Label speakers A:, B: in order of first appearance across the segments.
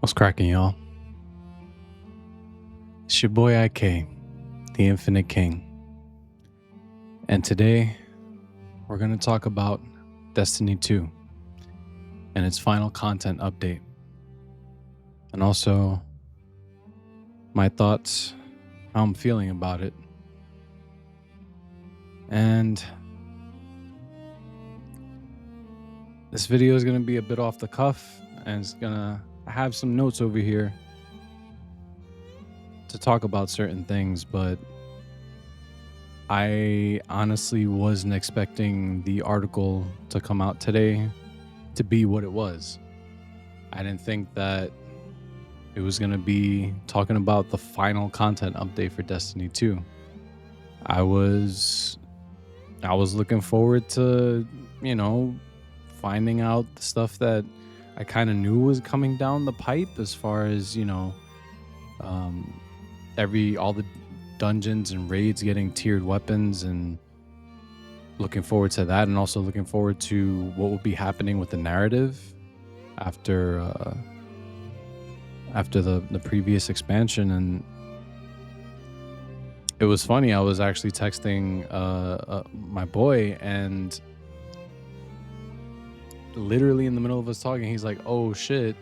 A: What's cracking, y'all? It's your boy IK, the Infinite King. And today, we're going to talk about Destiny 2 and its final content update. And also, my thoughts, how I'm feeling about it. And this video is going to be a bit off the cuff, and it's going to have some notes over here to talk about certain things, but I honestly wasn't expecting the article to come out today to be what it was. I didn't think that it was going to be talking about the final content update for Destiny 2. I was looking forward to, finding out the stuff that I kind of knew was coming down the pipe, as far as, all the dungeons and raids getting tiered weapons, and looking forward to that, and also looking forward to what will be happening with the narrative after the previous expansion. And it was funny, I was actually texting my boy, and literally in the middle of us talking, he's like, "Oh shit,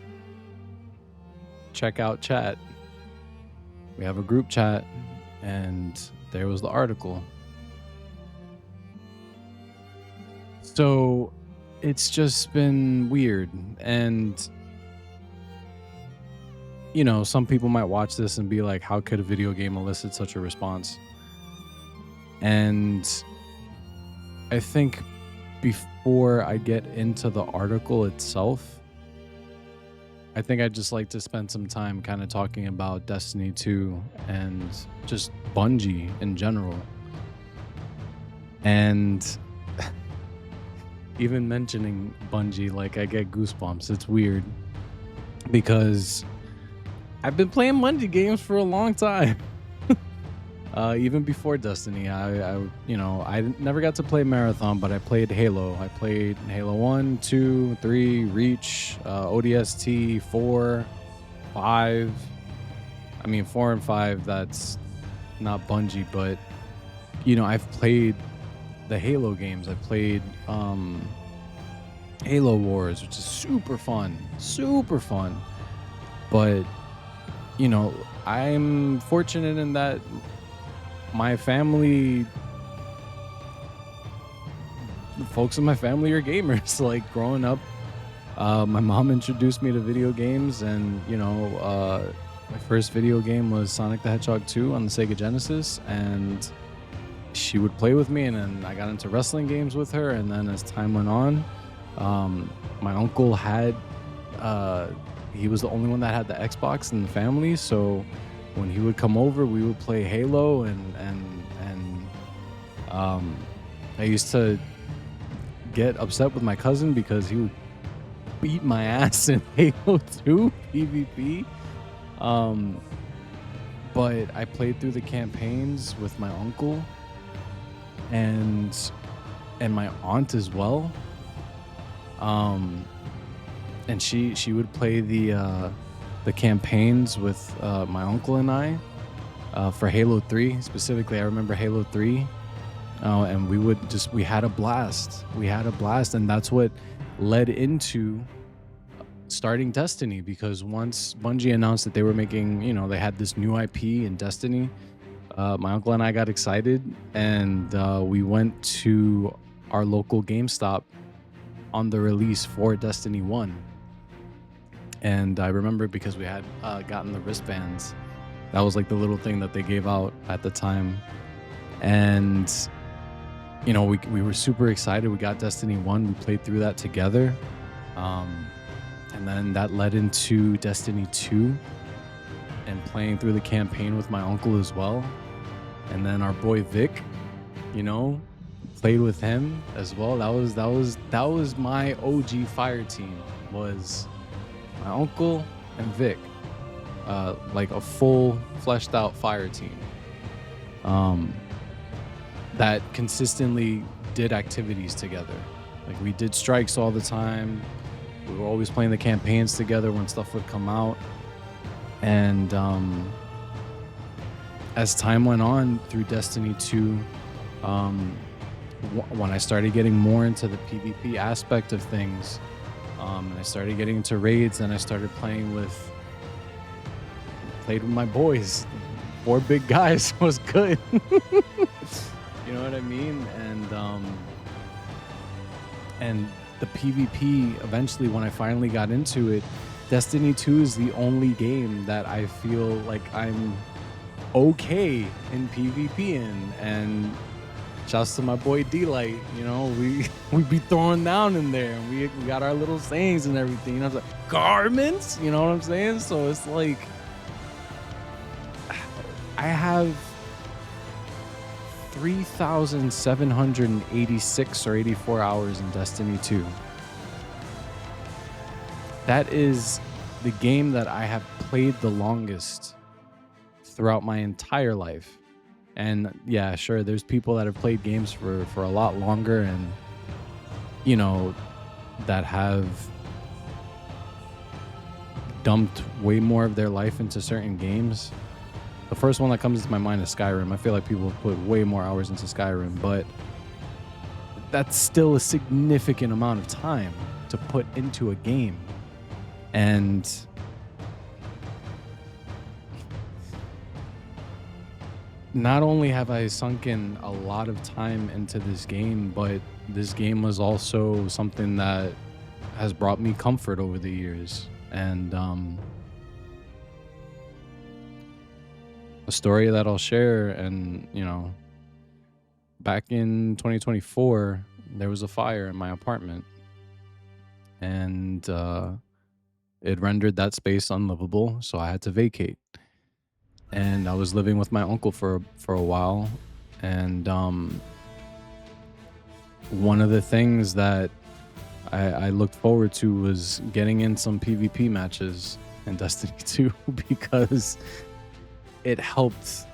A: check out chat." We have a group chat, and there was the article. So it's just been weird. And some people might watch this and be like, how could a video game elicit such a response? And I think before I get into the article itself, I think I'd just like to spend some time kind of talking about Destiny 2 and just Bungie in general. And even mentioning Bungie, like, I get goosebumps. It's weird because I've been playing Bungie games for a long time. Even before Destiny, I never got to play Marathon, but I played Halo. I played Halo 1, 2, 3, Reach, ODST, 4, 5. I mean, 4 and 5, that's not Bungie, but, I've played the Halo games. I played Halo Wars, which is super fun. But, I'm fortunate in that my family, the folks in my family are gamers. Like, growing up, my mom introduced me to video games, and my first video game was Sonic the Hedgehog 2 on the Sega Genesis, and she would play with me, and then I got into wrestling games with her. And then as time went on, my uncle had he was the only one that had the Xbox in the family, so when he would come over, we would play Halo, and I used to get upset with my cousin because he would beat my ass in Halo 2 PvP. But I played through the campaigns with my uncle and my aunt as well. And she would play the campaigns with my uncle and I for Halo 3 specifically. I remember Halo 3, and we had a blast. And that's what led into starting Destiny, because once Bungie announced that they were making, they had this new IP in Destiny, my uncle and I got excited, and we went to our local GameStop on the release for Destiny 1. And I remember, because we had gotten the wristbands, that was like the little thing that they gave out at the time. And, we were super excited. We got Destiny 1. We played through that together. And then that led into Destiny 2 and playing through the campaign with my uncle as well. And then our boy Vic, played with him as well. That was my OG fire team, was my uncle and Vic, like a full fleshed out fire team that consistently did activities together. Like, we did strikes all the time. We were always playing the campaigns together when stuff would come out. And as time went on through Destiny 2, um, when I started getting more into the PvP aspect of things, and I started getting into raids, and I started played with my boys. 4 big guys was good. You know what I mean? And the PvP, eventually when I finally got into it, Destiny 2 is the only game that I feel like I'm okay in PvP in. And shouts to my boy D-Light, you know, we be throwing down in there, and we got our little sayings and everything. You know, it's like garments, you know what I'm saying? So it's like I have 3,786 or 84 hours in Destiny 2. That is the game that I have played the longest throughout my entire life. And yeah, sure, there's people that have played games for a lot longer, and you know, that have dumped way more of their life into certain games. The first one that comes to my mind is Skyrim. I feel like people have put way more hours into Skyrim, but that's still a significant amount of time to put into a game. And not only have I sunk in a lot of time into this game, but this game was also something that has brought me comfort over the years. And a story that I'll share, and you know, back in 2024, there was a fire in my apartment, and it rendered that space unlivable, so I had to vacate. And I was living with my uncle for a while, and one of the things that I looked forward to was getting in some PvP matches in Destiny 2 because it helped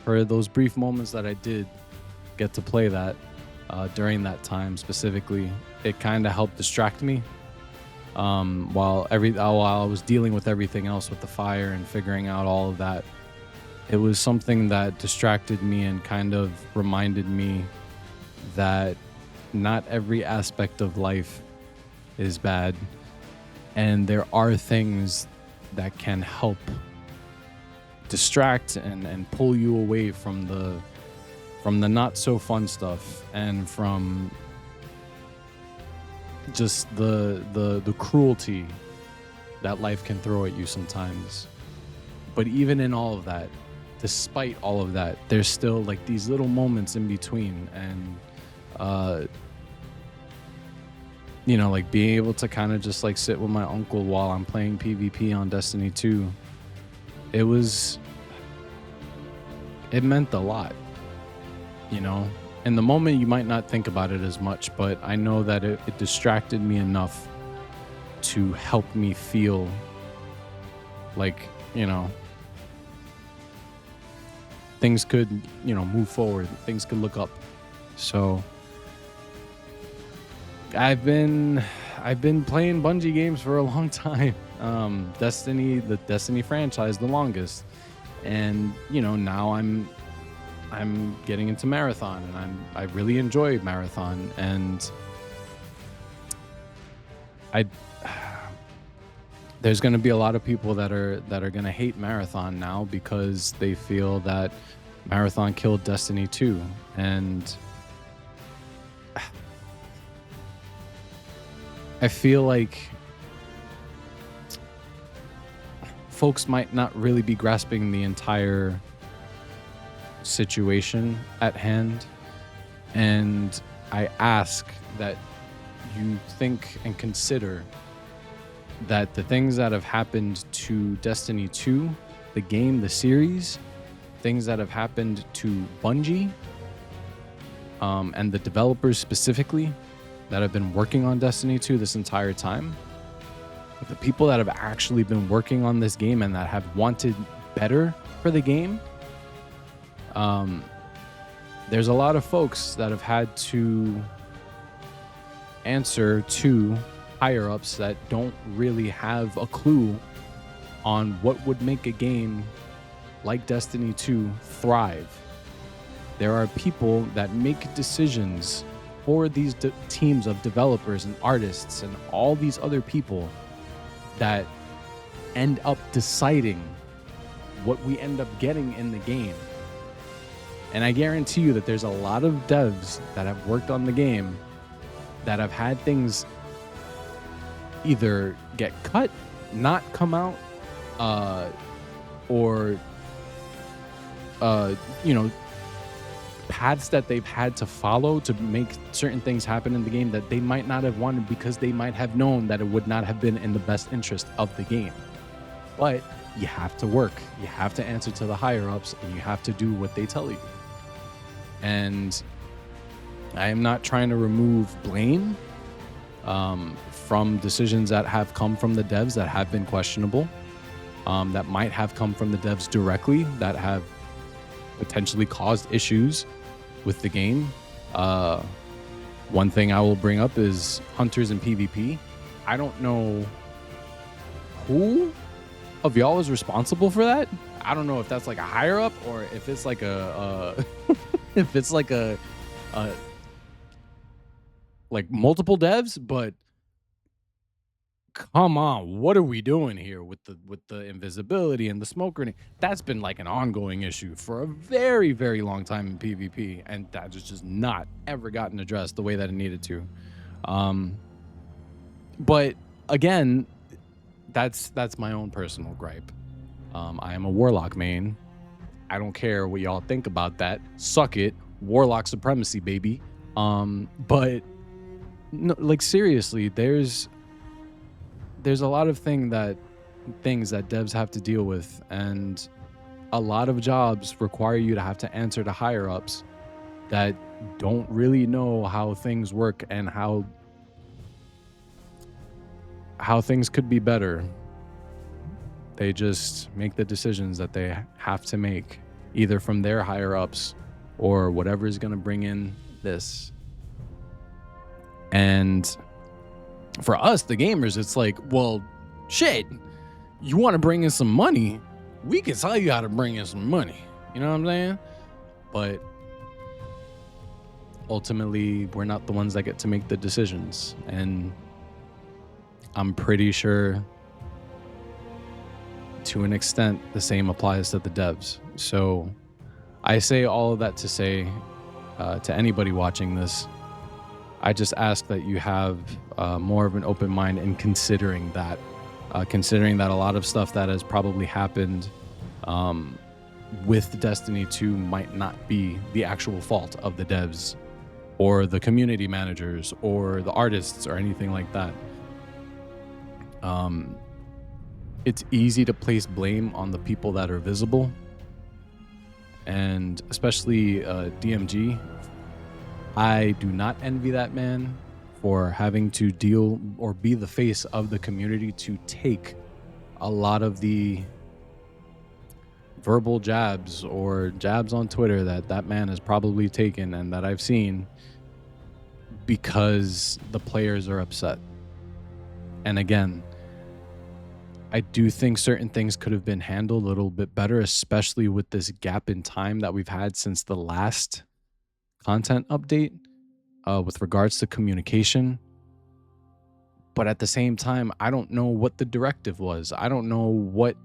A: for those brief moments that I did get to play that during that time specifically. It kind of helped distract me while I was dealing with everything else with the fire and figuring out all of that. It was something that distracted me and kind of reminded me that not every aspect of life is bad, and there are things that can help distract and pull you away from the not so fun stuff, and from just the cruelty that life can throw at you sometimes. But even in all of that, despite all of that, there's still like these little moments in between. And you know, like being able to kind of just like sit with my uncle while I'm playing PvP on Destiny 2, it meant a lot, you know. In the moment you might not think about it as much, but I know that it distracted me enough to help me feel like, you know, things could, you know, move forward, things could look up. So I've been playing Bungie games for a long time. The Destiny franchise the longest. And, you know, now I'm getting into Marathon, and I really enjoy Marathon, and there's going to be a lot of people that are going to hate Marathon now because they feel that Marathon killed Destiny 2. And I feel like folks might not really be grasping the entire situation at hand. And I ask that you think and consider that the things that have happened to Destiny 2, the game, the series, things that have happened to Bungie, and the developers specifically that have been working on Destiny 2 this entire time, the people that have actually been working on this game and that have wanted better for the game, there's a lot of folks that have had to answer to higher ups that don't really have a clue on what would make a game like Destiny 2 thrive. There are people that make decisions for these teams of developers and artists and all these other people that end up deciding what we end up getting in the game. And I guarantee you that there's a lot of devs that have worked on the game that have had things either get cut, not come out, or paths that they've had to follow to make certain things happen in the game that they might not have wanted because they might have known that it would not have been in the best interest of the game. But you have to work, you have to answer to the higher ups, and you have to do what they tell you. And I am not trying to remove blame from decisions that have come from the devs that have been questionable, that might have come from the devs directly, that have potentially caused issues with the game. One thing I will bring up is hunters in PvP. I don't know who of y'all is responsible for that. I don't know if that's like a higher up or if it's like a if it's like a like multiple devs, but come on, what are we doing here with the invisibility and the smoke grenade? That's been like an ongoing issue for a very, very long time in PvP, and that has just not ever gotten addressed the way that it needed to. But again, that's my own personal gripe. I am a Warlock main. I don't care what y'all think about that. Suck it. Warlock supremacy, baby. But no, like seriously, there's a lot of things that devs have to deal with, and a lot of jobs require you to have to answer to higher ups that don't really know how things work and how things could be better. They just make the decisions that they have to make, either from their higher ups or whatever is going to bring in this. And for us, the gamers, it's like, well, shit, you want to bring in some money? We can tell you how to bring in some money. You know what I'm saying? But ultimately, we're not the ones that get to make the decisions. And I'm pretty sure to an extent, the same applies to the devs. So I say all of that to say to anybody watching this, I just ask that you have more of an open mind in considering that a lot of stuff that has probably happened with Destiny 2 might not be the actual fault of the devs or the community managers or the artists or anything like that. It's easy to place blame on the people that are visible, and especially DMG. I do not envy that man for having to deal or be the face of the community to take a lot of the verbal jabs or jabs on Twitter that man has probably taken and that I've seen because the players are upset. And again, I do think certain things could have been handled a little bit better, especially with this gap in time that we've had since the last content update with regards to communication. But at the same time, I don't know what the directive was. I don't know what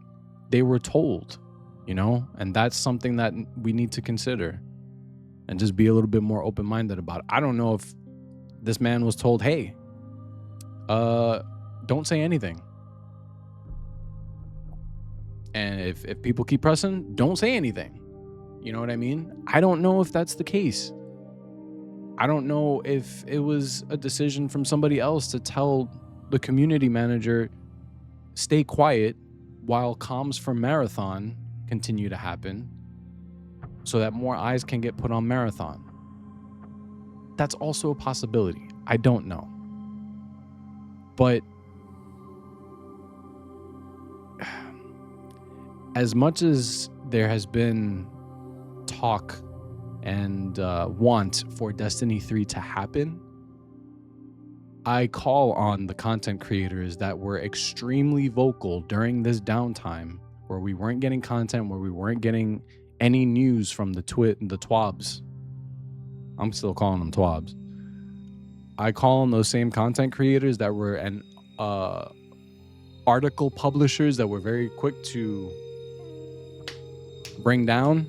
A: they were told, you know? And that's something that we need to consider and just be a little bit more open-minded about. I don't know if this man was told, hey, don't say anything. And if people keep pressing, don't say anything. You know what I mean? I don't know if that's the case. I don't know if it was a decision from somebody else to tell the community manager, stay quiet while comms for Marathon continue to happen so that more eyes can get put on Marathon. That's also a possibility. I don't know. But as much as there has been talk and want for Destiny 3 to happen, I call on the content creators that were extremely vocal during this downtime where we weren't getting content, where we weren't getting any news from the twabs. I'm still calling them twabs. I call on those same content creators that were article publishers that were very quick to bring down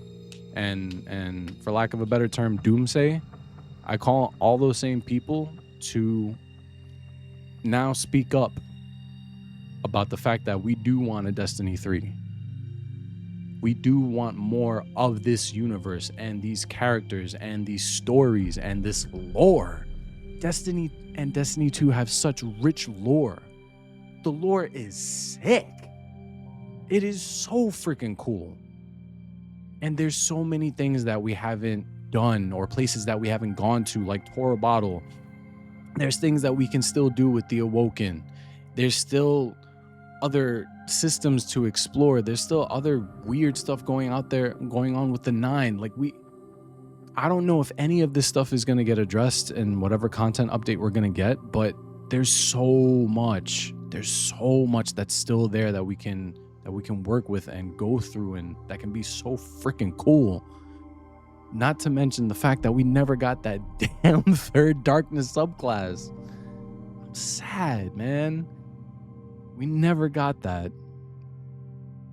A: and for lack of a better term, doomsay. I call all those same people to now speak up about the fact that we do want a Destiny 3. We do want more of this universe and these characters and these stories and this lore. Destiny and Destiny 2 have such rich lore. The lore is sick. It is so freaking cool. And there's so many things that we haven't done or places that we haven't gone to, like Tora Bottle. There's things that we can still do with the Awoken. There's still other systems to explore. There's still other weird stuff going on with the 9. Like I don't know if any of this stuff is going to get addressed in whatever content update we're going to get, but there's so much that's still there that we can work with and go through, and that can be so freaking cool. Not to mention the fact that we never got that damn third darkness subclass. I'm sad, man. We never got that.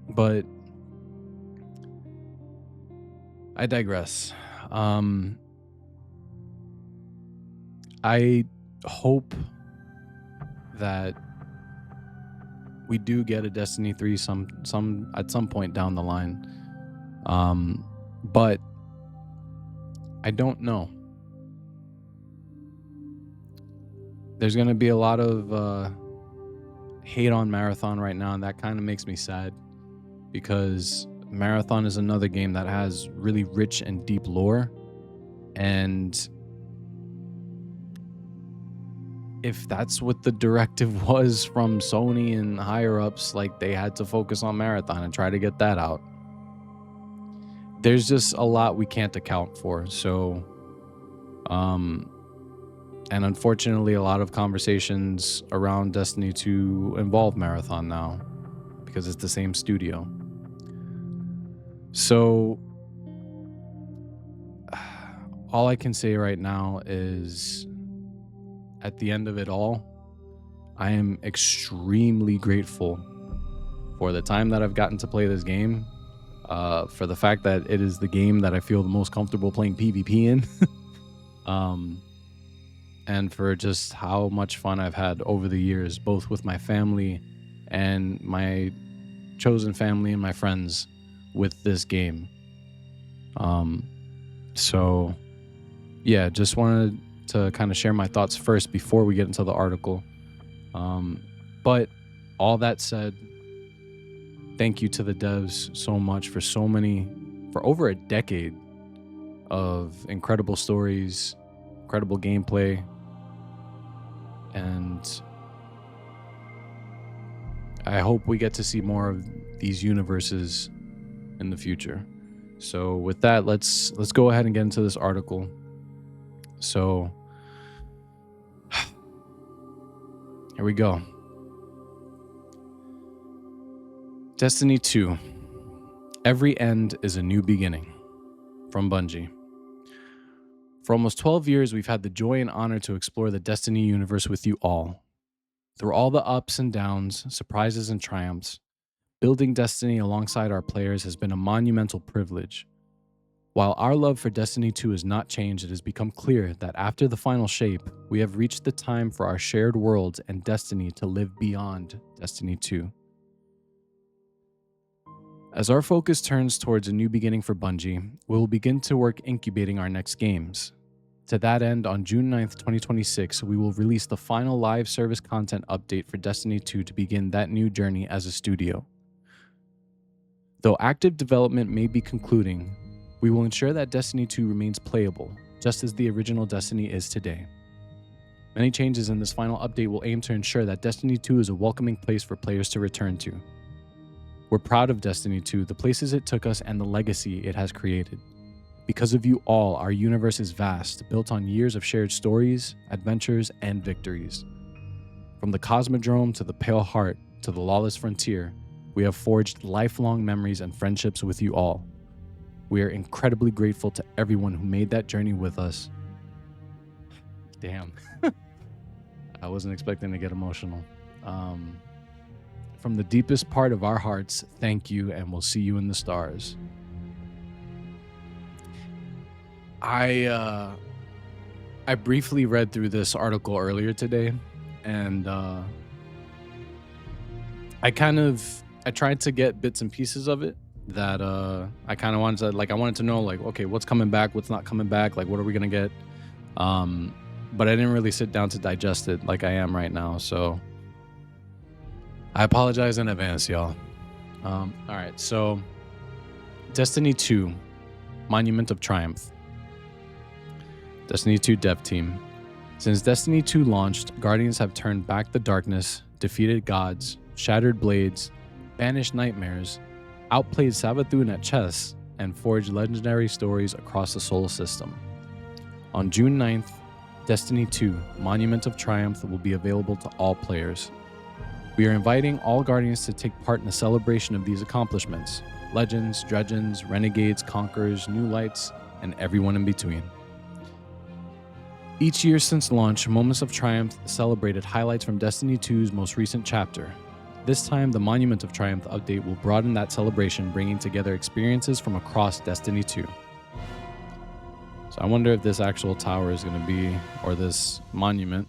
A: But I digress. I hope that we do get a Destiny 3 at some point down the line. But I don't know. There's going to be a lot of hate on Marathon right now, and that kind of makes me sad because Marathon is another game that has really rich and deep lore, and if that's what the directive was from Sony and higher ups, like they had to focus on Marathon and try to get that out. There's just a lot we can't account for. So, and unfortunately, a lot of conversations around Destiny 2 involve Marathon now because it's the same studio. So, all I can say right now is, at the end of it all, I am extremely grateful for the time that I've gotten to play this game, for the fact that it is the game that I feel the most comfortable playing PvP in, and for just how much fun I've had over the years, both with my family and my chosen family and my friends with this game. So yeah, just wanted to kind of share my thoughts first before we get into the article. But all that said, thank you to the devs so much for over a decade of incredible stories, incredible gameplay, and I hope we get to see more of these universes in the future. So with that, let's go ahead and get into this article. So here we go. Destiny 2. Every end is a new beginning. From Bungie. For almost 12 years, we've had the joy and honor to explore the Destiny universe with you all. Through all the ups and downs, surprises and triumphs, building Destiny alongside our players has been a monumental privilege. While our love for Destiny 2 has not changed, it has become clear that after the final shape, we have reached the time for our shared worlds and Destiny to live beyond Destiny 2. As our focus turns towards a new beginning for Bungie, we will begin to work incubating our next games. To that end, on June 9th, 2026, we will release the final live service content update for Destiny 2 to begin that new journey as a studio. Though active development may be concluding, we will ensure that Destiny 2 remains playable, just as the original Destiny is today. Many changes in this final update will aim to ensure that Destiny 2 is a welcoming place for players to return to. We're proud of Destiny 2, the places it took us, and the legacy it has created. Because of you all, our universe is vast, built on years of shared stories, adventures, and victories. From the Cosmodrome to the Pale Heart to the Lawless Frontier, we have forged lifelong memories and friendships with you all. We are incredibly grateful to everyone who made that journey with us. Damn. I wasn't expecting to get emotional. From the deepest part of our hearts, thank you, and we'll see you in the stars. I briefly read through this article earlier today, and I tried to get bits and pieces of it that I kind of wanted to, I wanted to know, okay, what's coming back, what's not coming back, what are we gonna get? But I didn't really sit down to digest it like I am right now, so I apologize in advance, y'all. All right, so Destiny 2, Monument of Triumph. Destiny 2 dev team. Since Destiny 2 launched, Guardians have turned back the darkness, defeated gods, shattered blades, banished nightmares, outplayed Savathun at chess, and forged legendary stories across the Sol system. On June 9th, Destiny 2, Monument of Triumph will be available to all players. We are inviting all Guardians to take part in the celebration of these accomplishments. Legends, Dredgens, Renegades, Conquerors, New Lights, and everyone in between. Each year since launch, Moments of Triumph celebrated highlights from Destiny 2's most recent chapter. This time, the Monument of Triumph update will broaden that celebration, bringing together experiences from across Destiny 2. So I wonder if this actual tower is going to be, or this monument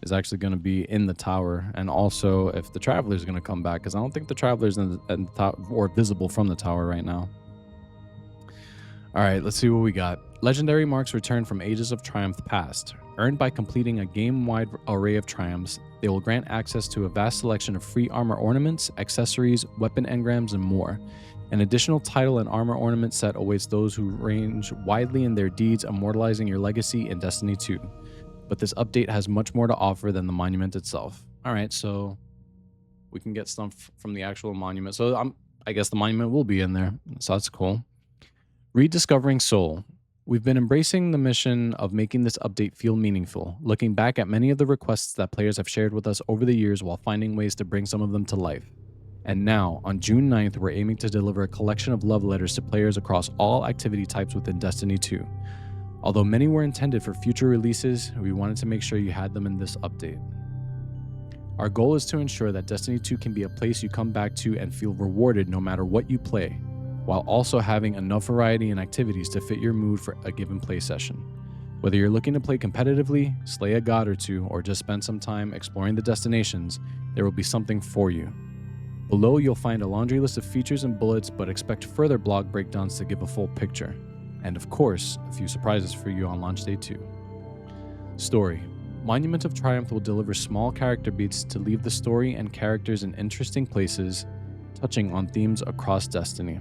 A: is actually going to be in the tower, and also if the Traveler is going to come back, because I don't think the Traveler is in the top or visible from the tower right now. All right, let's see what we got. Legendary marks return from Ages of Triumph past. Earned by completing a game-wide array of triumphs, they will grant access to a vast selection of free armor ornaments, accessories, weapon engrams, and more. An additional title and armor ornament set awaits those who range widely in their deeds, immortalizing your legacy in Destiny 2. But this update has much more to offer than the monument itself. All right, so we can get stuff from the actual monument. So I guess the monument will be in there, so that's cool. Rediscovering Sol. We've been embracing the mission of making this update feel meaningful, looking back at many of the requests that players have shared with us over the years while finding ways to bring some of them to life. And now, on June 9th, we're aiming to deliver a collection of love letters to players across all activity types within Destiny 2. Although many were intended for future releases, we wanted to make sure you had them in this update. Our goal is to ensure that Destiny 2 can be a place you come back to and feel rewarded no matter what you play, while also having enough variety and activities to fit your mood for a given play session. Whether you're looking to play competitively, slay a god or two, or just spend some time exploring the destinations, there will be something for you. Below, you'll find a laundry list of features and bullets, but expect further blog breakdowns to give a full picture. And of course, a few surprises for you on launch day 2. Story. Monument of Triumph will deliver small character beats to leave the story and characters in interesting places, touching on themes across Destiny.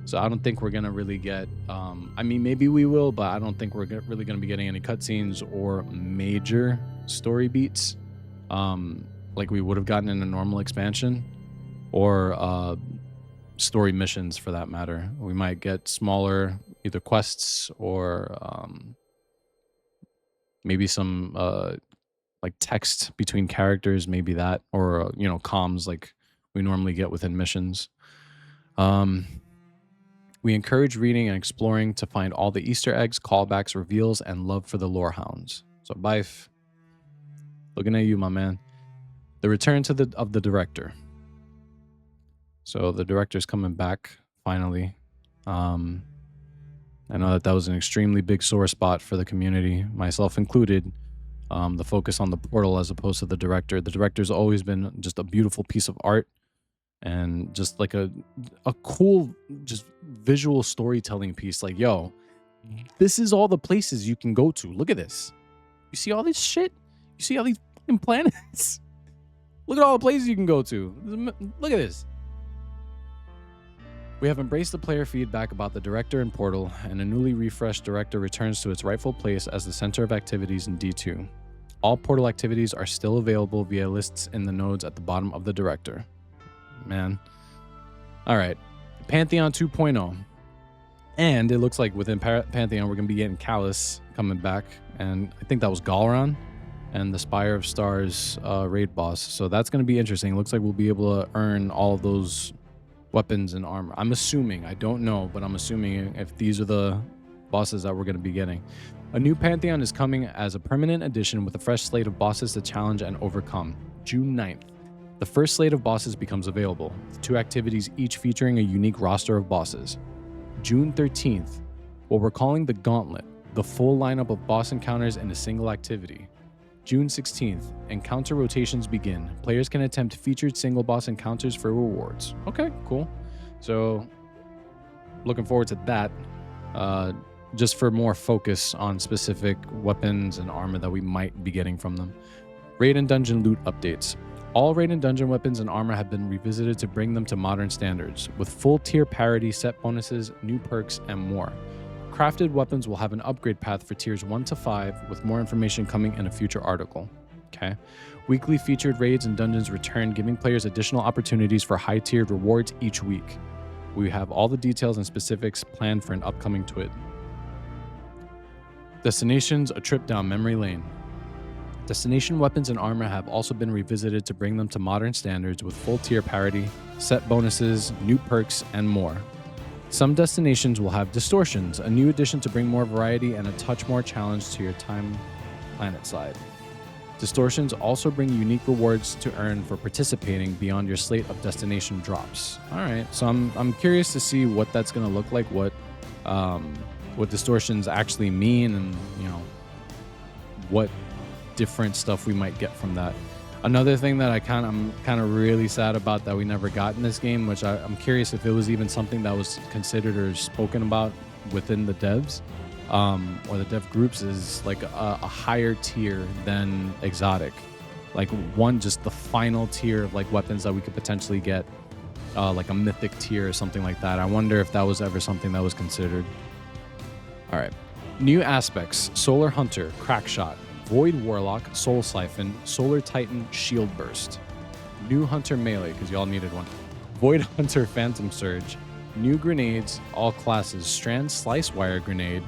A: So I don't think we're going to really get, I mean, maybe we will, but I don't think we're really going to be getting any cutscenes or major story beats like we would have gotten in a normal expansion, or story missions for that matter. We might get smaller either quests or maybe some like text between characters, maybe that, or comms like we normally get within missions. We encourage reading and exploring to find all the Easter eggs, callbacks, reveals, and love for the lore hounds. So Bife, looking at you, my man. The return of the director. So the director's coming back finally. I know that was an extremely big sore spot for the community, myself included. The focus on the portal as opposed to the director. The director's always been just a beautiful piece of art and just like a cool, just visual storytelling piece. Like, yo, this is all the places you can go to. Look at this. You see all this shit? You see all these fucking planets? Look at all the places you can go to. Look at this. We have embraced the player feedback about the director and portal, and a newly refreshed director returns to its rightful place as the center of activities in D2. All portal activities are still available via lists in the nodes at the bottom of the director. Man. All right. Pantheon 2.0. And it looks like within Pantheon, we're going to be getting Callus coming back. And I think that was Galron. and the Spire of Stars raid boss. So that's going to be interesting. Looks like we'll be able to earn all of those weapons and armor. I'm assuming, I don't know, but I'm assuming if these are the bosses that we're going to be getting. A new Pantheon is coming as a permanent addition with a fresh slate of bosses to challenge and overcome. June 9th. The first slate of bosses becomes available, with 2 activities each featuring a unique roster of bosses. June 13th, what we're calling the Gauntlet, the full lineup of boss encounters in a single activity. June 16th, encounter rotations begin. Players can attempt featured single boss encounters for rewards. Okay, cool. So, looking forward to that. Just for more focus on specific weapons and armor that we might be getting from them. Raid and dungeon loot updates. All raid and dungeon weapons and armor have been revisited to bring them to modern standards, with full tier parity, set bonuses, new perks, and more. Crafted weapons will have an upgrade path for tiers 1 to 5, with more information coming in a future article. Okay. Weekly featured raids and dungeons return, giving players additional opportunities for high-tiered rewards each week. We have all the details and specifics planned for an upcoming TWID. Destinations, a trip down memory lane. Destination weapons and armor have also been revisited to bring them to modern standards with full tier parity, set bonuses, new perks, and more. Some destinations will have distortions, a new addition to bring more variety and a touch more challenge to your time planet side. Distortions also bring unique rewards to earn for participating beyond your slate of destination drops. All right, so I'm curious to see what that's going to look like, what distortions actually mean, and what different stuff we might get from that. Another thing that I'm kind of really sad about that we never got in this game, which I'm curious if it was even something that was considered or spoken about within the devs or the dev groups, is like a higher tier than exotic, like just the final tier of like weapons that we could potentially get, like a mythic tier or something like that. I wonder if that was ever something that was considered. All right, new aspects: Solar Hunter, Crackshot, Void Warlock, Soul Siphon, Solar Titan, Shield Burst. New Hunter Melee, because y'all needed one. Void Hunter Phantom Surge. New grenades, all classes. Strand Slice Wire Grenade.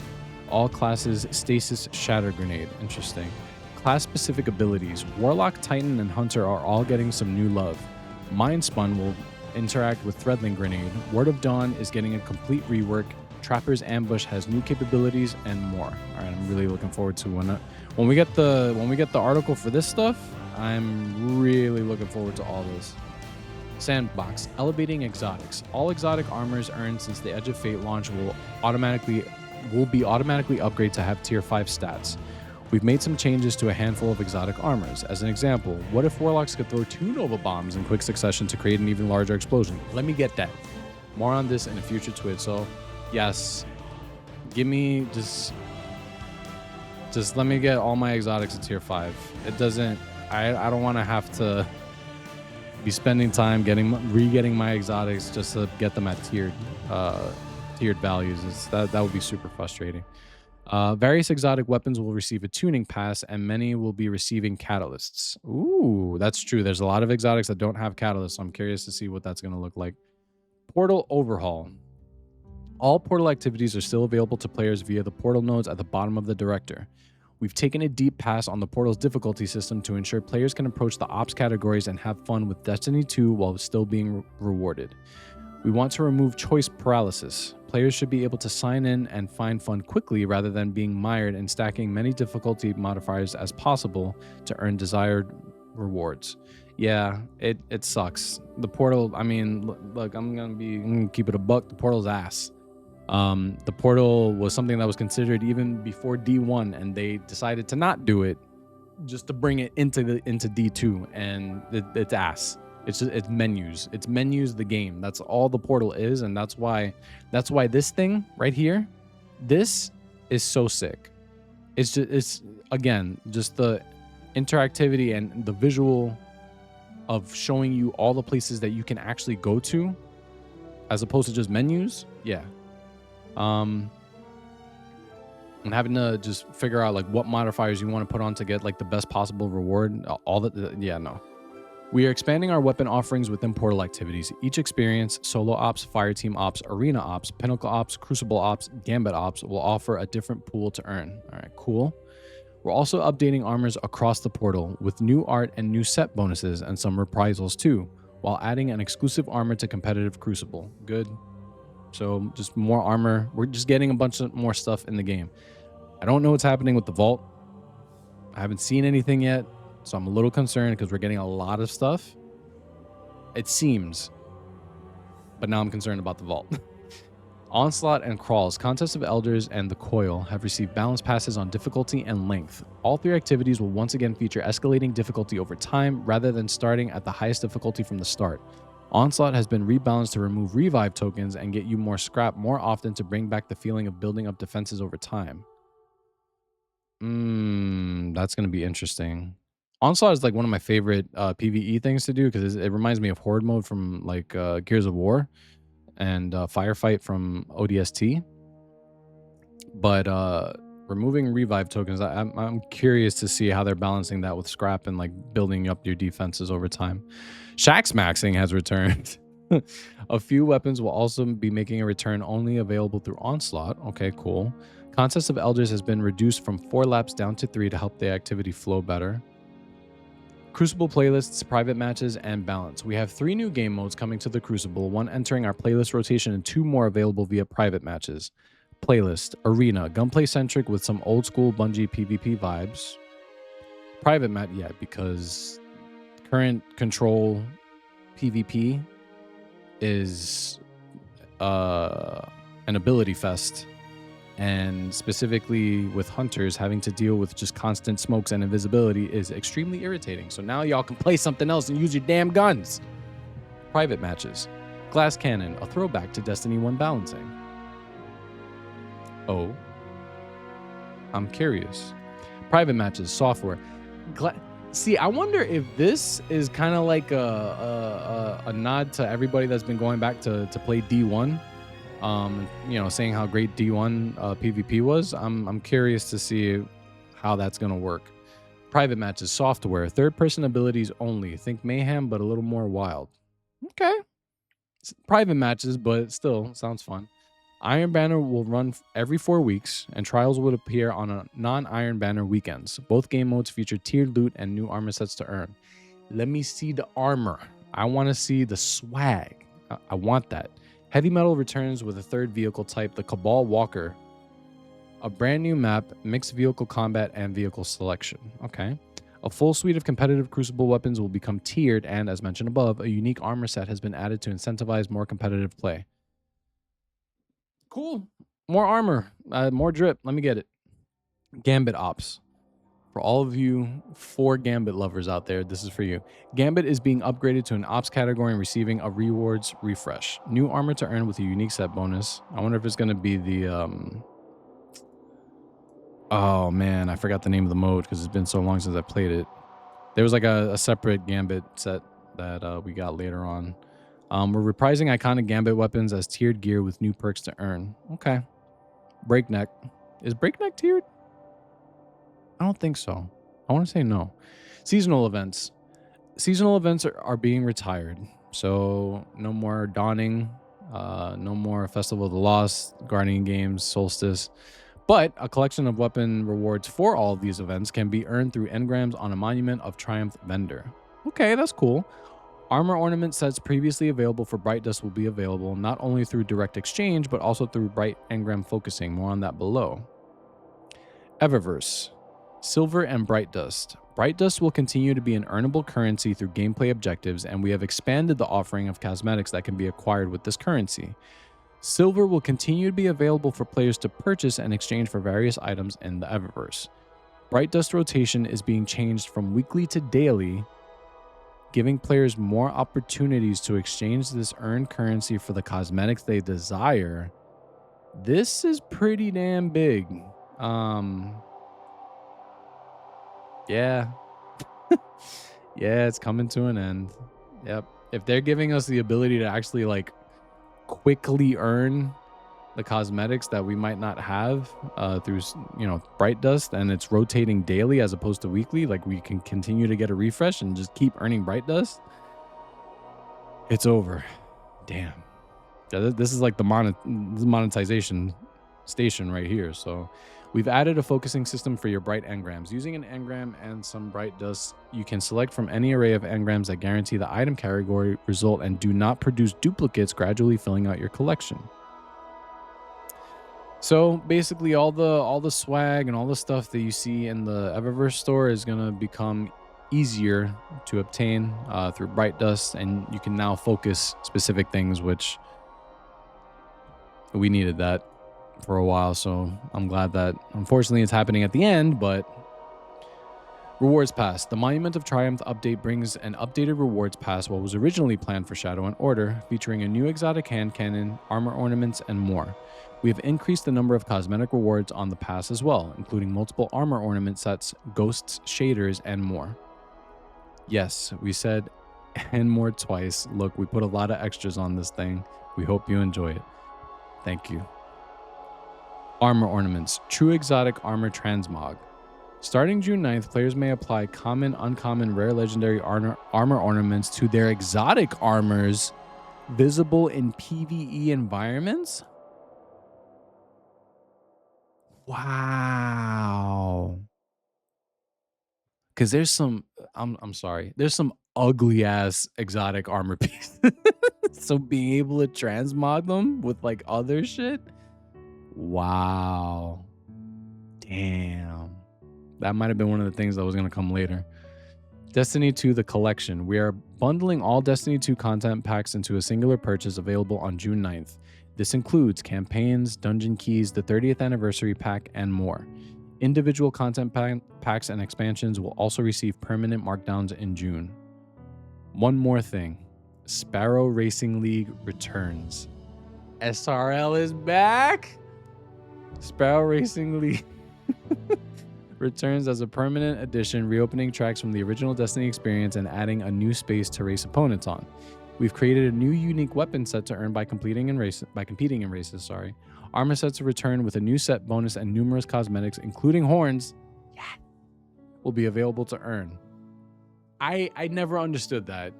A: All classes Stasis Shatter Grenade. Interesting. Class-specific abilities. Warlock, Titan, and Hunter are all getting some new love. Mind Spun will interact with Threadling Grenade. Word of Dawn is getting a complete rework. Trapper's Ambush has new capabilities and more. All right, I'm really looking forward to when we get the article for this stuff. I'm really looking forward to all this. Sandbox, elevating exotics. All exotic armors earned since the Edge of Fate launch will be automatically upgraded to have tier 5 stats. We've made some changes to a handful of exotic armors. As an example, what if Warlocks could throw 2 Nova Bombs in quick succession to create an even larger explosion? Let me get that. More on this in a future tweet. So yes, give me just let me get all my exotics at tier 5. It doesn't, I don't want to have to be spending time re-getting my exotics just to get them at tiered values. That would be super frustrating. Various exotic weapons will receive a tuning pass, and many will be receiving catalysts. Ooh, that's true. There's a lot of exotics that don't have catalysts, so I'm curious to see what that's going to look like. Portal Overhaul. All portal activities are still available to players via the portal nodes at the bottom of the director. We've taken a deep pass on the portal's difficulty system to ensure players can approach the ops categories and have fun with Destiny 2 while still being rewarded. We want to remove choice paralysis. Players should be able to sign in and find fun quickly rather than being mired in stacking many difficulty modifiers as possible to earn desired rewards. Yeah, it sucks. The portal, I mean, look, I'm gonna keep it a buck. The portal's ass. The portal was something that was considered even before D1, and they decided to not do it just to bring it into D2, and it's ass. It's menus. It's menus the game. That's all the portal is, and that's why this thing right here, this is so sick. It's again just the interactivity and the visual of showing you all the places that you can actually go to as opposed to just menus. Yeah. And having to just figure out like what modifiers you want to put on to get like the best possible reward. No. We are expanding our weapon offerings within portal activities. Each experience, solo ops, fireteam ops, arena ops, pinnacle ops, crucible ops, gambit ops will offer a different pool to earn. All right, cool. We're also updating armors across the portal with new art and new set bonuses and some reprisals too, while adding an exclusive armor to competitive Crucible. Good. So just more armor. We're just getting a bunch of more stuff in the game. I don't know what's happening with the vault. I haven't seen anything yet, so I'm a little concerned because we're getting a lot of stuff. It seems. But now I'm concerned about the vault. Onslaught and Crawls, Contest of Elders, and The Coil have received balance passes on difficulty and length. All 3 activities will once again feature escalating difficulty over time rather than starting at the highest difficulty from the start. Onslaught has been rebalanced to remove revive tokens and get you more scrap more often to bring back the feeling of building up defenses over time. That's going to be interesting. Onslaught is like one of my favorite PvE things to do because it reminds me of Horde mode from like Gears of War and Firefight from ODST. But removing revive tokens, I'm curious to see how they're balancing that with scrap and like building up your defenses over time. Shax maxing has returned. A few weapons will also be making a return only available through Onslaught. Okay, cool. Contest of Elders has been reduced from 4 laps down to 3 to help the activity flow better. Crucible playlists, private matches, and balance. We have 3 new game modes coming to the Crucible, 1 entering our playlist rotation and 2 more available via private matches. Playlist, Arena, gunplay centric with some old school Bungie PvP vibes. Private match, yeah, because current Control PvP is an ability fest. And specifically with hunters, having to deal with just constant smokes and invisibility is extremely irritating. So now y'all can play something else and use your damn guns. Private matches. Glass Cannon, a throwback to Destiny 1 balancing. Oh. I'm curious. Private matches, software. See, I wonder if this is kind of like a nod to everybody that's been going back to play D1. Saying how great D1 PvP was. I'm curious to see how that's gonna work. Private matches, software, 3rd-person abilities only. Think Mayhem, but a little more wild. Okay. Private matches, but still sounds fun. Iron Banner will run every 4 weeks, and trials would appear on a non-Iron Banner weekends. Both game modes feature tiered loot and new armor sets to earn. Let me see the armor. I want to see the swag. I want that. Heavy Metal returns with a 3rd vehicle type, the Cabal Walker. A brand new map, mixed vehicle combat, and vehicle selection. Okay. A full suite of competitive Crucible weapons will become tiered, and as mentioned above, a unique armor set has been added to incentivize more competitive play. Cool. More armor. More drip. Let me get it. Gambit Ops. For all of you 4 Gambit lovers out there, this is for you. Gambit is being upgraded to an Ops category and receiving a rewards refresh. New armor to earn with a unique set bonus. I wonder if it's going to be the... Oh, man. I forgot the name of the mode because it's been so long since I played it. There was like a separate Gambit set that we got later on. We're reprising iconic Gambit weapons as tiered gear with new perks to earn. Okay. Breakneck. Is Breakneck tiered? I don't think so. I want to say no. Seasonal events. Seasonal events are being retired. So no more Dawning, no more Festival of the Lost, Guardian Games, Solstice. But a collection of weapon rewards for all of these events can be earned through engrams on a Monument of Triumph vendor. Okay, that's cool. Armor ornament sets previously available for Bright Dust will be available not only through direct exchange, but also through Bright Engram focusing. More on that below. Eververse. Silver and Bright Dust. Bright Dust will continue to be an earnable currency through gameplay objectives, and we have expanded the offering of cosmetics that can be acquired with this currency. Silver will continue to be available for players to purchase and exchange for various items in the Eververse. Bright Dust rotation is being changed from weekly to daily, giving players more opportunities to exchange this earned currency for the cosmetics they desire. This is pretty damn big. Yeah. Yeah, it's coming to an end. Yep. If they're giving us the ability to actually like quickly earn the cosmetics that we might not have through, Bright Dust, and it's rotating daily as opposed to weekly, like we can continue to get a refresh and just keep earning Bright Dust, it's over. Damn. Yeah, this is like the monetization station right here. So we've added a focusing system for your bright engrams. Using an engram and some bright dust, you can select from any array of engrams that guarantee the item category result and do not produce duplicates, gradually filling out your collection. So basically all the swag and all the stuff that you see in the Eververse store is going to become easier to obtain through bright dust, and you can now focus specific things, which we needed that for a while. So I'm glad that unfortunately it's happening at the end, but rewards pass. The Monument of Triumph update brings an updated rewards pass, what was originally planned for Shadow and Order, featuring a new exotic hand cannon, armor ornaments, and more. We have increased the number of cosmetic rewards on the pass as well, including multiple armor ornament sets, ghosts, shaders, and more. Yes, we said and more twice. Look, we put a lot of extras on this thing. We hope you enjoy it. Thank you. Armor ornaments. True exotic armor transmog. Starting June 9th, players may apply common, uncommon, rare, legendary armor ornaments to their exotic armors visible in PvE environments. Wow. Because there's some, I'm sorry, there's some ugly ass exotic armor pieces. So being able to transmog them with like other shit. Wow. Damn. That might have been one of the things that was going to come later. Destiny 2, the collection. We are bundling all Destiny 2 content packs into a singular purchase available on June 9th. This includes campaigns, dungeon keys, the 30th anniversary pack, and more. Individual content packs and expansions will also receive permanent markdowns in June. One more thing. Sparrow Racing League returns. SRL is back. Sparrow Racing League returns as a permanent addition, reopening tracks from the original Destiny experience and adding a new space to race opponents on. We've created a new unique weapon set to earn by competing in races. Armor sets return with a new set bonus and numerous cosmetics, including horns. Yeah, will be available to earn. I never understood that.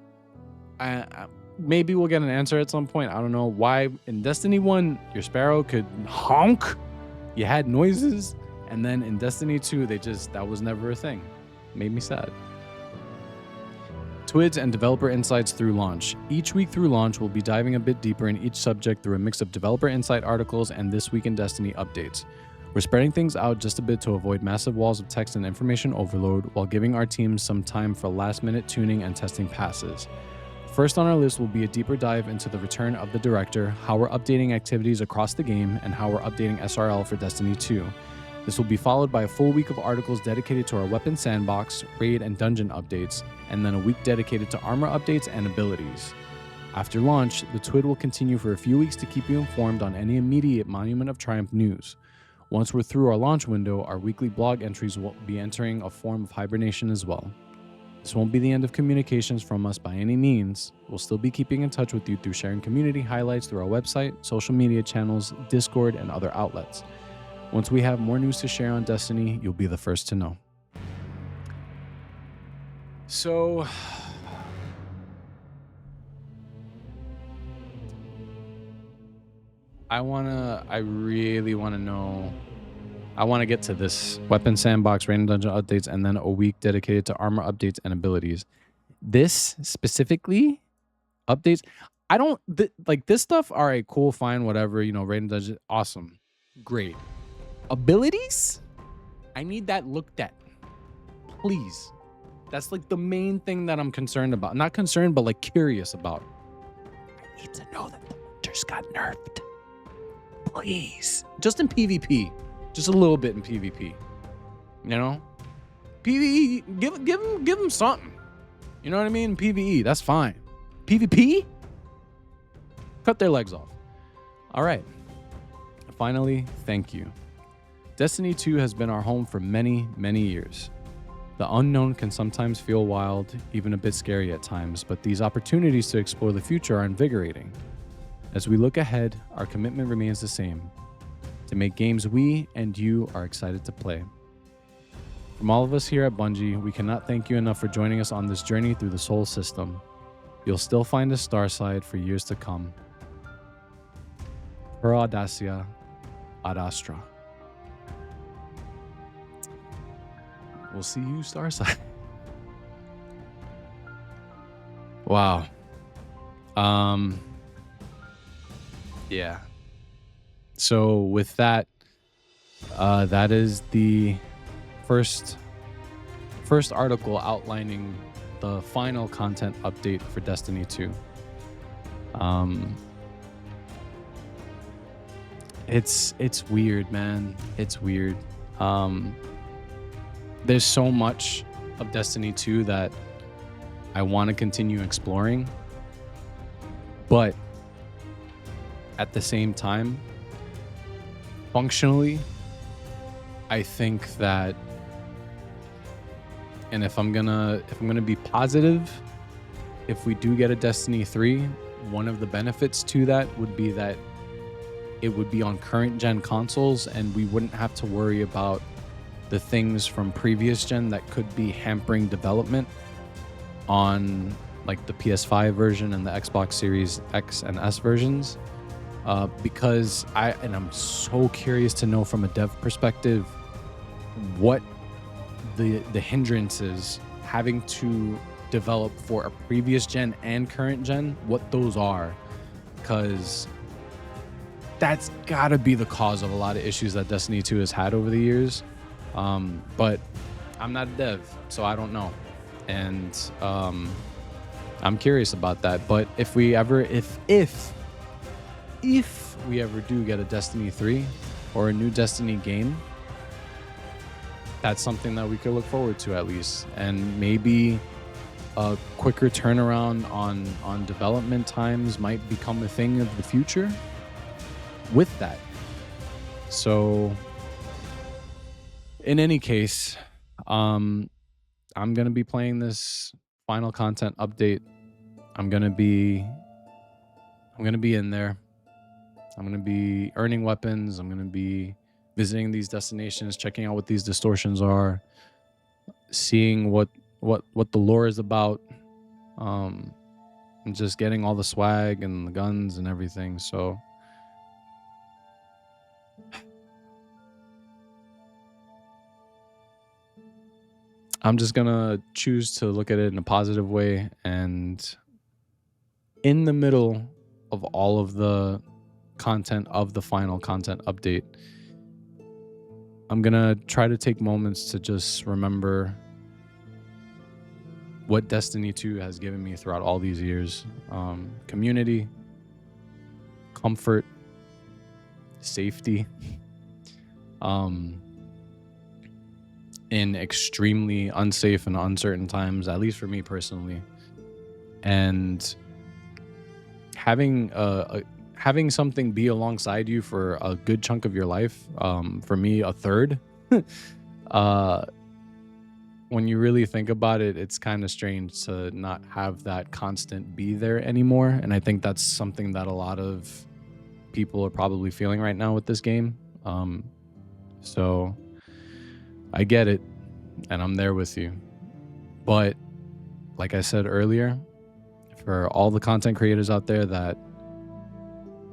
A: Maybe we'll get an answer at some point. I don't know why in Destiny 1 your Sparrow could honk. You had noises. And then in Destiny 2, that was never a thing. Made me sad. TWIDs and developer insights through launch. Each week through launch, we'll be diving a bit deeper in each subject through a mix of developer insight articles and This Week in Destiny updates. We're spreading things out just a bit to avoid massive walls of text and information overload while giving our teams some time for last-minute tuning and testing passes. First on our list will be a deeper dive into the return of the director, how we're updating activities across the game, and how we're updating SRL for Destiny 2. This will be followed by a full week of articles dedicated to our weapon sandbox, raid, and dungeon updates, and then a week dedicated to armor updates and abilities. After launch, the TWID will continue for a few weeks to keep you informed on any immediate Monument of Triumph news. Once we're through our launch window, our weekly blog entries will be entering a form of hibernation as well. This won't be the end of communications from us by any means. We'll still be keeping in touch with you through sharing community highlights through our website, social media channels, Discord, and other outlets. Once we have more news to share on Destiny, you'll be the first to know. So, I really want to know. I want to get to this weapon sandbox, raid and dungeon updates, and then a week dedicated to armor updates and abilities. This specifically, updates. I don't like this stuff. All right, cool, fine, whatever. Raid and dungeon, awesome, great. Abilities, I need that looked at, please. That's like the main thing that I'm concerned about. Not concerned, but like curious about. I need to know that the hunters got nerfed, please. Just in PvP, just a little bit in PvP. PvE, give them something. You know what I mean? PvE, that's fine. PvP, cut their legs off. All right. Finally, thank you. Destiny 2 has been our home for many, many years. The unknown can sometimes feel wild, even a bit scary at times, but these opportunities to explore the future are invigorating. As we look ahead, our commitment remains the same: to make games we and you are excited to play. From all of us here at Bungie, we cannot thank you enough for joining us on this journey through the Soul System. You'll still find us Starside for years to come. Per Audacia, Ad Astra. We'll see you, Starside. Wow. Yeah. So with that, that is the first article outlining the final content update for Destiny 2. It's weird, man. It's weird. There's so much of Destiny 2 that I want to continue exploring, but at the same time, functionally, I think that, and if I'm gonna be positive, if we do get a Destiny 3, one of the benefits to that would be that it would be on current gen consoles, and we wouldn't have to worry about the things from previous gen that could be hampering development on like the PS5 version and the Xbox Series X and S versions. Because I'm so curious to know from a dev perspective what the hindrances having to develop for a previous gen and current gen, what those are, because that's gotta be the cause of a lot of issues that Destiny 2 has had over the years. But I'm not a dev, so I don't know, and I'm curious about that. But if we ever do get a Destiny 3 or a new Destiny game, that's something that we could look forward to at least. And maybe a quicker turnaround on development times might become a thing of the future with that. So in any case, I'm going to be playing this final content update. I'm going to be in there. I'm going to be earning weapons. I'm going to be visiting these destinations, checking out what these distortions are, seeing what the lore is about, and just getting all the swag and the guns and everything. So I'm just going to choose to look at it in a positive way. And in the middle of all of the content of the final content update, I'm going to try to take moments to just remember what Destiny 2 has given me throughout all these years. Community, comfort, safety, in extremely unsafe and uncertain times, at least for me personally. And having something be alongside you for a good chunk of your life, for me, a third, when you really think about it, it's kind of strange to not have that constant be there anymore. And I think that's something that a lot of people are probably feeling right now with this game. So I get it, and I'm there with you. But like I said earlier, for all the content creators out there that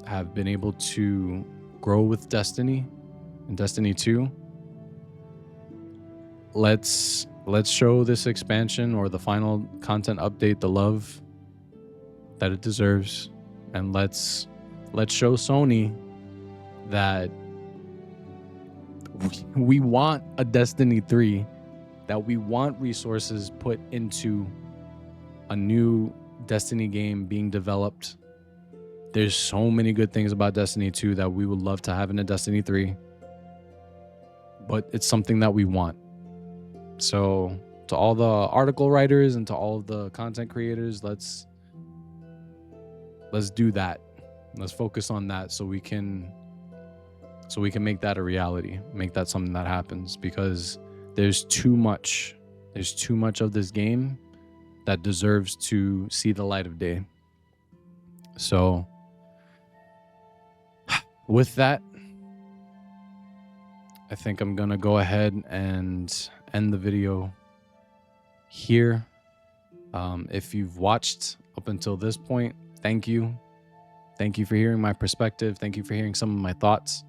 A: have been able to grow with Destiny and Destiny 2, let's show this expansion or the final content update the love that it deserves, and let's show Sony that we want a Destiny 3, that we want resources put into a new Destiny game being developed. There's so many good things about Destiny 2 that we would love to have in a Destiny 3, but it's something that we want. So to all the article writers and to all of the content creators, let's do that. Let's focus on that so we can make that a reality, make that something that happens, because there's too much of this game that deserves to see the light of day. So with that, I think I'm gonna go ahead and end the video here. If you've watched up until this point, thank you for hearing my perspective. Thank you for hearing some of my thoughts.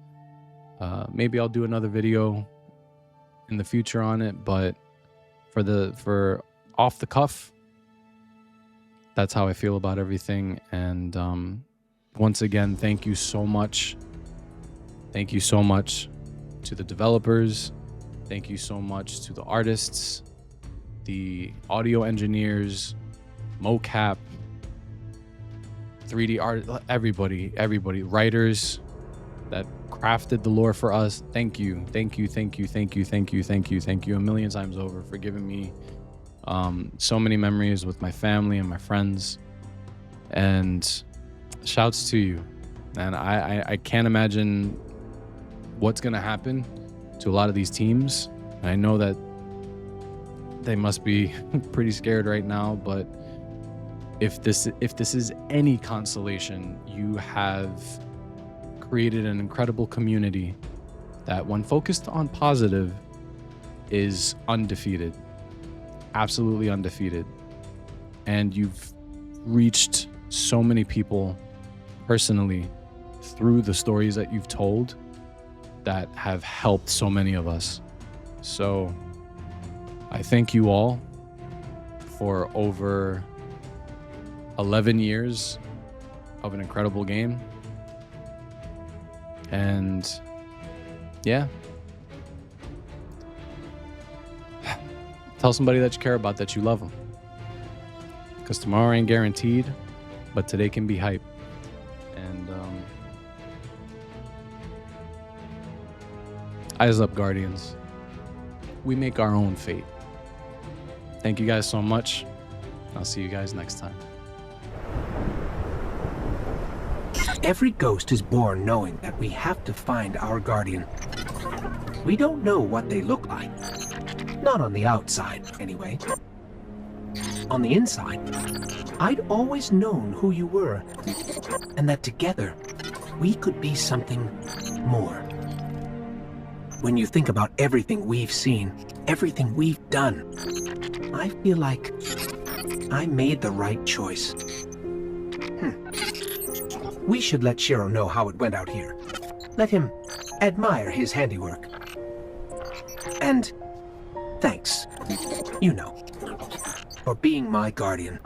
A: Maybe I'll do another video in the future on it, but for off the cuff, that's how I feel about everything. And once again, thank you so much. Thank you so much to the developers. Thank you so much to the artists, the audio engineers, mocap, 3D art, everybody, writers that crafted the lore for us. Thank you a million times over for giving me so many memories with my family and my friends. And shouts to you. And I can't imagine what's gonna happen to a lot of these teams. I know that they must be pretty scared right now, but if this is any consolation, you have created an incredible community that, when focused on positive, is undefeated. Absolutely undefeated. And you've reached so many people personally through the stories that you've told that have helped so many of us. So I thank you all for over 11 years of an incredible game. And yeah, tell somebody that you care about that you love them, because tomorrow ain't guaranteed, but today can be hype. And eyes up, Guardians. We make our own fate. Thank you guys so much. I'll see you guys next time.
B: Every ghost is born knowing that we have to find our guardian. We don't know what they look like. Not on the outside, anyway. On the inside, I'd always known who you were, and that together, we could be something more. When you think about everything we've seen, everything we've done, I feel like I made the right choice. We should let Shiro know how it went out here. Let him admire his handiwork. And thanks, you know, for being my guardian.